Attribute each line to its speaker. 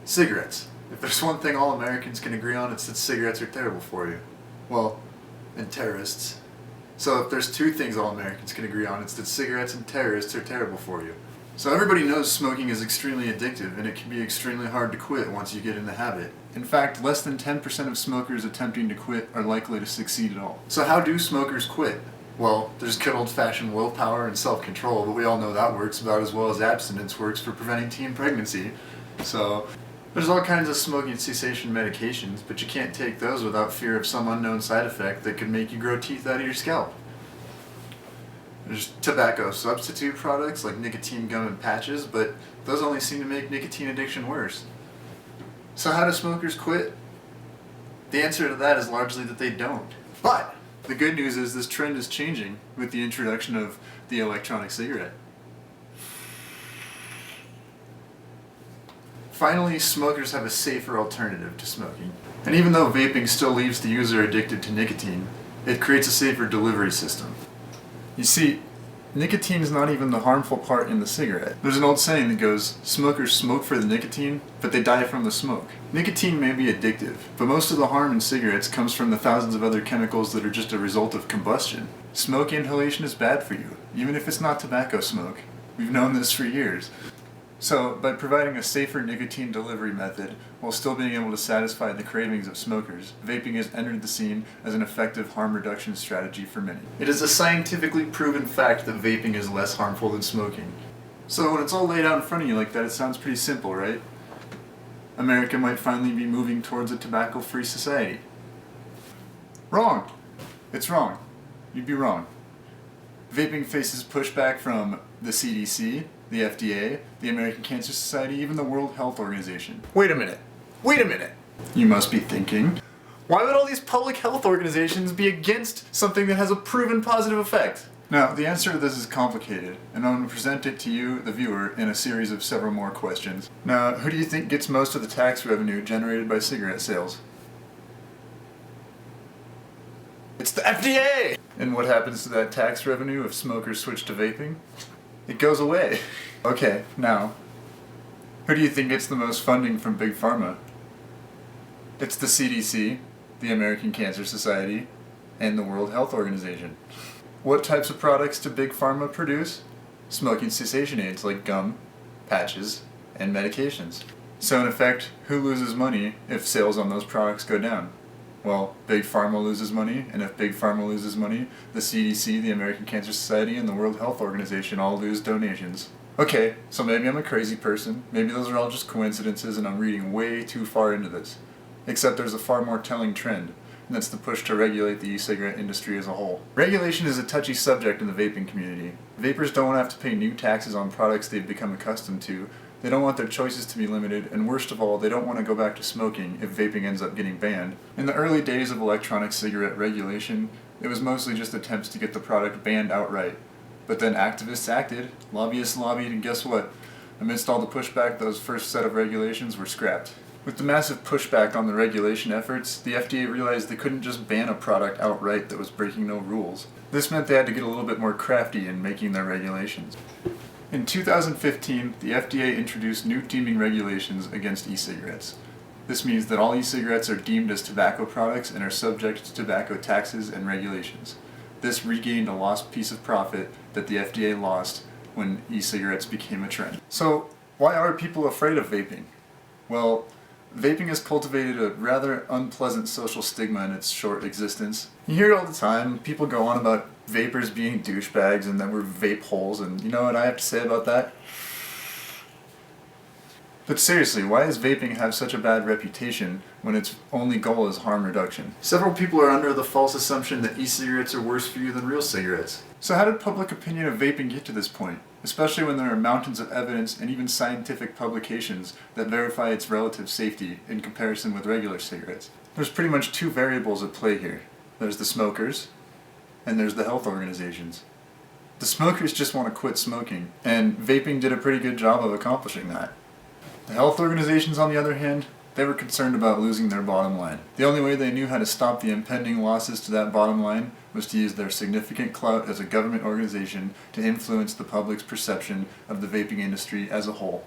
Speaker 1: Cigarettes. If there's one thing all Americans can agree on, it's that cigarettes are terrible for you. Well, and terrorists. So if there's two things all Americans can agree on, it's that cigarettes and terrorists are terrible for you. So everybody knows smoking is extremely addictive, and it can be extremely hard to quit once you get in the habit. In fact, less than 10% of smokers attempting to quit are likely to succeed at all. So how do smokers quit? Well, there's good old-fashioned willpower and self-control, but we all know that works about as well as abstinence works for preventing teen pregnancy. So there's all kinds of smoking cessation medications, but you can't take those without fear of some unknown side effect that could make you grow teeth out of your scalp. There's tobacco substitute products like nicotine gum and patches, but those only seem to make nicotine addiction worse. So how do smokers quit? The answer to that is largely that they don't. But the good news is this trend is changing with the introduction of the electronic cigarette. Finally, smokers have a safer alternative to smoking. And even though vaping still leaves the user addicted to nicotine, it creates a safer delivery system. You see, nicotine is not even the harmful part in the cigarette. There's an old saying that goes, smokers smoke for the nicotine, but they die from the smoke. Nicotine may be addictive, but most of the harm in cigarettes comes from the thousands of other chemicals that are just a result of combustion. Smoke inhalation is bad for you, even if it's not tobacco smoke. We've known this for years. So, by providing a safer nicotine delivery method, while still being able to satisfy the cravings of smokers, vaping has entered the scene as an effective harm reduction strategy for many. It is a scientifically proven fact that vaping is less harmful than smoking. So when it's all laid out in front of you like that, it sounds pretty simple, right? America might finally be moving towards a tobacco-free society. Wrong! It's wrong. You'd be wrong. Vaping faces pushback from the CDC, the FDA, the American Cancer Society, even the World Health Organization. Wait a minute. You must be thinking, why would all these public health organizations be against something that has a proven positive effect? Now, the answer to this is complicated, and I'm going to present it to you, the viewer, in a series of several more questions. Now, who do you think gets most of the tax revenue generated by cigarette sales? It's the FDA! And what happens to that tax revenue if smokers switch to vaping? It goes away. Okay, now, who do you think gets the most funding from Big Pharma? It's the CDC, the American Cancer Society, and the World Health Organization. What types of products do Big Pharma produce? Smoking cessation aids like gum, patches, and medications. So in effect, who loses money if sales on those products go down? Well, Big Pharma loses money, and if Big Pharma loses money, the CDC, the American Cancer Society, and the World Health Organization all lose donations. Okay, so maybe I'm a crazy person, maybe those are all just coincidences and I'm reading way too far into this. Except there's a far more telling trend, and that's the push to regulate the e-cigarette industry as a whole. Regulation is a touchy subject in the vaping community. Vapers don't want to have to pay new taxes on products they've become accustomed to. They don't want their choices to be limited, and worst of all, they don't want to go back to smoking if vaping ends up getting banned. In the early days of electronic cigarette regulation, it was mostly just attempts to get the product banned outright. But then activists acted, lobbyists lobbied, and guess what? Amidst all the pushback, those first set of regulations were scrapped. With the massive pushback on the regulation efforts, the FDA realized they couldn't just ban a product outright that was breaking no rules. This meant they had to get a little bit more crafty in making their regulations. In 2015, the FDA introduced new deeming regulations against e-cigarettes. This means that all e-cigarettes are deemed as tobacco products and are subject to tobacco taxes and regulations. This regained a lost piece of profit that the FDA lost when e-cigarettes became a trend. So, why are people afraid of vaping? Well, vaping has cultivated a rather unpleasant social stigma in its short existence. You hear it all the time, people go on about vapors being douchebags and that we're vape holes, and you know what I have to say about that? But seriously, why does vaping have such a bad reputation when its only goal is harm reduction? Several people are under the false assumption that e-cigarettes are worse for you than real cigarettes. So how did public opinion of vaping get to this point? Especially when there are mountains of evidence and even scientific publications that verify its relative safety in comparison with regular cigarettes. There's pretty much two variables at play here. There's the smokers, and there's the health organizations. The smokers just want to quit smoking, and vaping did a pretty good job of accomplishing that. The health organizations, on the other hand, they were concerned about losing their bottom line. The only way they knew how to stop the impending losses to that bottom line was to use their significant clout as a government organization to influence the public's perception of the vaping industry as a whole.